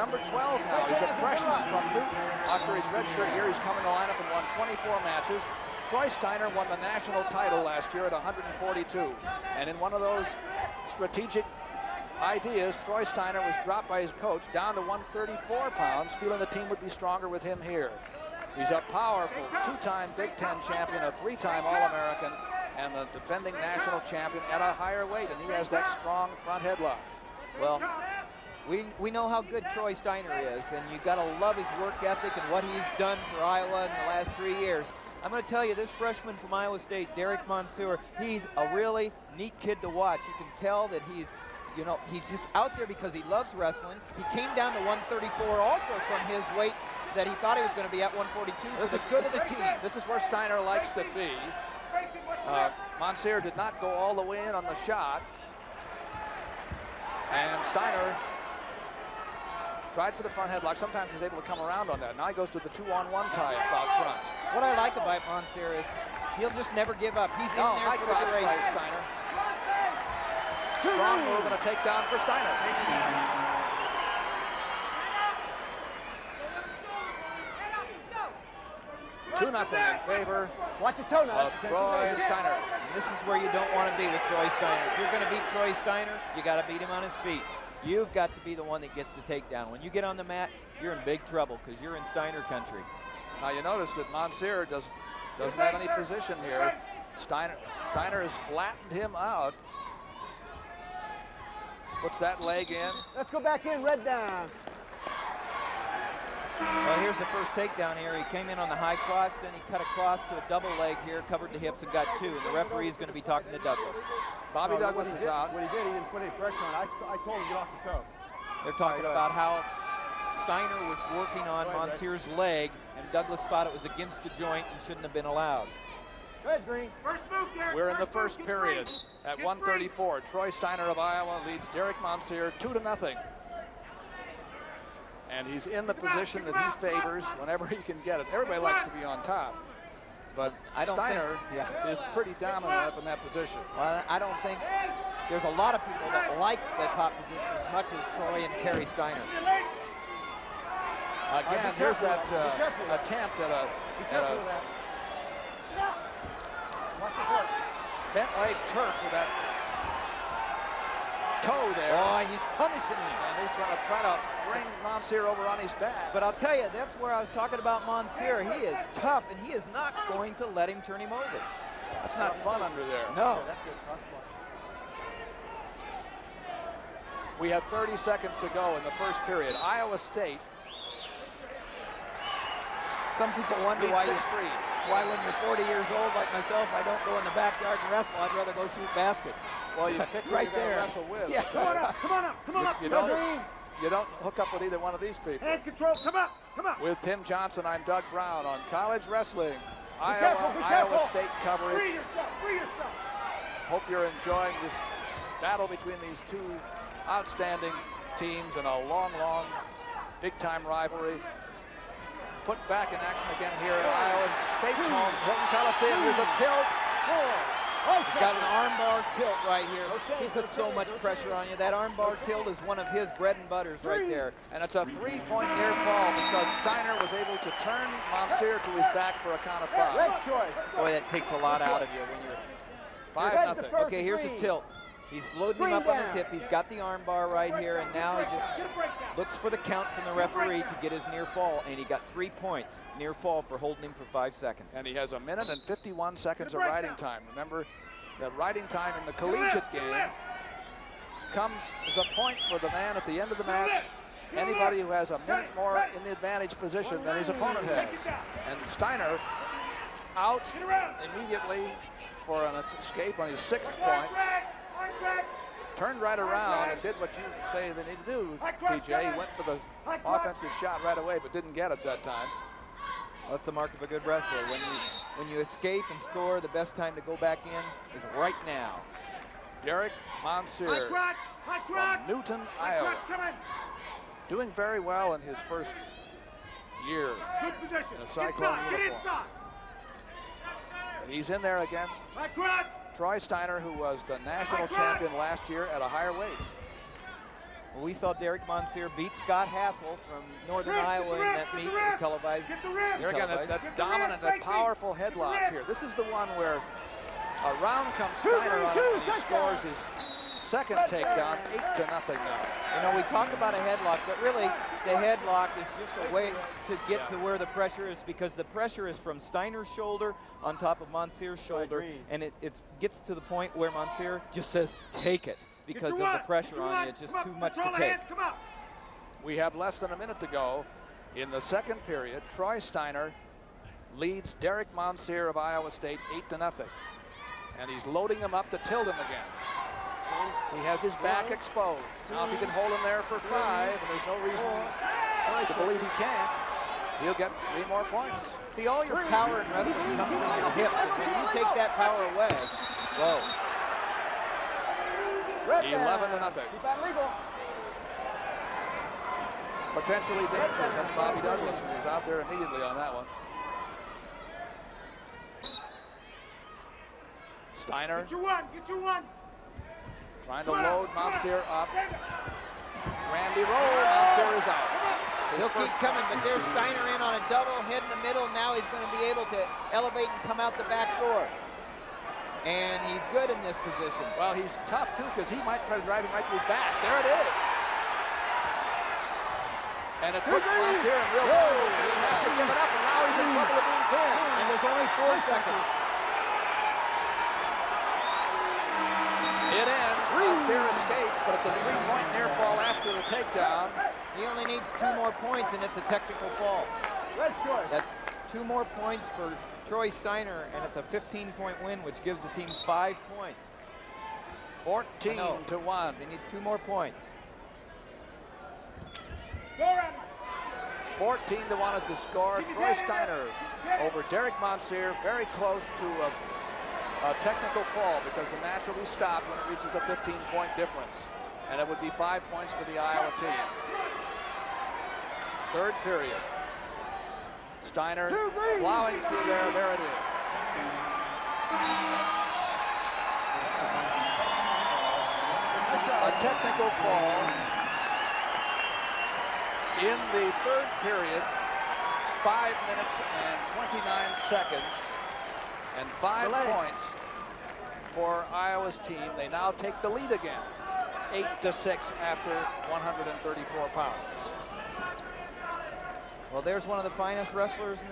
Number 12 now. He's a freshman from Newton. After his redshirt year, he's come in the lineup and won 24 matches. Troy Steiner won the national title last year at 142. And in one of those strategic ideas, Troy Steiner was dropped by his coach down to 134 pounds, feeling the team would be stronger with him here. He's a powerful two-time Big Ten champion, a three-time All-American, and a defending national champion at a higher weight, and he has that strong front headlock. Well, we know how good Troy Steiner is, and you got to love his work ethic and what he's done for Iowa in the last 3 years. I'm going to tell you, this freshman from Iowa State, Derek Mountsier, he's a really neat kid to watch. You can tell that he's just out there because he loves wrestling. He came down to 134 also from his weight that he thought he was going to be at 142. This is good of the team. This is where Steiner likes to be. Mountsier did not go all the way in on the shot. And Steiner tried for the front headlock. Sometimes he's able to come around on that. Now he goes to the 2-on-1 tie-up out front. What I like about Mountsier is he'll just never give up. He's in there for the duration. Steiner. Strong move and a takedown for Steiner. 2-0 in favor Watch your toe now. of Troy Steiner. And this is where you don't want to be with Troy Steiner. If you're going to beat Troy Steiner, you got to beat him on his feet. You've got to be the one that gets the takedown. When you get on the mat, you're in big trouble because you're in Steiner country. Now you notice that Mountsier doesn't have any position here. Steiner has flattened him out. Puts that leg in. Let's go back in, red down. Well, here's the first takedown here. He came in on the high cross, then he cut across to a double leg here, covered the hips and got 2. And the referee is going to be talking to Douglas. Bobby Douglas is out. What he did, he didn't put any pressure on. I told him to get off the toe. They're talking about how Steiner was working on Mounsier's leg, and Douglas thought it was against the joint and shouldn't have been allowed. Go ahead, Green. We're in the first period at 134. Troy Steiner of Iowa leads Derek Mountsier 2-0. And he's in the position that he favors whenever he can get it. Everybody likes to be on top. But Steiner is pretty dominant up in that position. Well, I don't think there's a lot of people that like the top position as much as Troy and Terry Steiner. Again, here's that attempt at a bent leg Turk with that toe there. Oh, he's punishing him. And he's going to try to bring Mountsier over on his back. But I'll tell you, that's where I was talking about Mountsier. He is tough, and he is not going to let him turn him over. That's not fun under there. No. That's good. We have 30 seconds to go in the first period. Iowa State. Some people wonder why when you're 40 years old like myself, I don't go in the backyard and wrestle. I'd rather go shoot baskets. Well, you pick right there. there. Wrestle with. Yeah. Come on up, come on up, come on up. You don't hook up with either one of these people. Hand control, come up, come up. With Tim Johnson, I'm Doug Brown on College Wrestling. Careful, Iowa State coverage. Free yourself, free yourself. Hope you're enjoying this battle between these two outstanding teams in a long, long, big-time rivalry. Put back in action again here at Iowa State's home, Hilton Coliseum. Here's a tilt. He's got an armbar tilt right here. He puts so much pressure on you. That armbar tilt is one of his bread and butters right there. And it's a 3-point near fall because Steiner was able to turn Mountsier to his back for a count of 5. Red choice. Boy, that takes a lot out of you when you're 5-0. Okay, here's the tilt. He's loading him up on his hip. He's got the arm bar right here, and now he just looks for the count from the referee to get his near fall, and he got 3 points near fall for holding him for 5 seconds. And he has 1 minute and 51 seconds of riding time. Remember that riding time in the collegiate game comes as a point for the man at the end of the match. Anybody who has 1 minute more in the advantage position than his opponent has. And Steiner out immediately for an escape on his 6th point. Turned right around and did what you say they need to do, TJ. He went for the offensive shot right away, but didn't get it that time. That's the mark of a good wrestler. When you escape and score, the best time to go back in is right now. Derek Mountsier from Newton, Iowa. Doing very well in his first year in a Cyclone uniform. And he's in there against Troy Steiner, who was the national champion last year at a higher weight. Well, we saw Derek Mountsier beat Scott Hassel from Northern Iowa in that meet that was televised. Here again, that dominant, that powerful headlock here. This is the one where around comes Steiner on it, and he scores his second takedown, 8-0 now. You know, we talk about a headlock, but really the headlock is just a way to get to where the pressure is, because the pressure is from Steiner's shoulder on top of Mounsier's shoulder, and it gets to the point where Mountsier just says, take it, because of the pressure on you. It's just too much to take. We have less than a minute to go in the second period. Troy Steiner leads Derek Mountsier of Iowa State 8-0. And he's loading him up to tilt him again. He has his back exposed. Now if he can hold him there for 5, and there's no reason to believe he can't, he'll get 3 more points. See, all your power in wrestling comes from your hips. And when you take that power away, whoa. 11-0. Potentially dangerous. That's Bobby Douglas, who was out there immediately on that one. Steiner. Get you one. Trying to load Mountsier up. Randy roll. Mountsier is out. He'll keep coming, but there's Steiner in on a double, head in the middle. Now he's going to be able to elevate and come out the back door. And he's good in this position. Well, he's tough, too, because he might try to drive him right to his back. There it is. And it puts Mountsier in real trouble. He has to give it up, and now he's in trouble of being pinned. And there's only 4 seconds. It ends. Mountsier escapes, but it's a 3-point near fall after the takedown. He only needs 2 more points, and it's a technical fall. That's 2 more points for Troy Steiner, and it's a 15-point win, which gives the team 5 points. 14-1. They need 2 more points. 14-1 is the score. Troy Steiner over Derek Mountsier, very close to a technical fall, because the match will be stopped when it reaches a 15-point difference. And it would be 5 points for the Iowa team. Third period. Steiner plowing through there. There it is. A technical fall in the third period. 5 minutes and 29 seconds. And 5 points for Iowa's team. They now take the lead again. 8-6 after 134 pounds. Well, there's one of the finest wrestlers in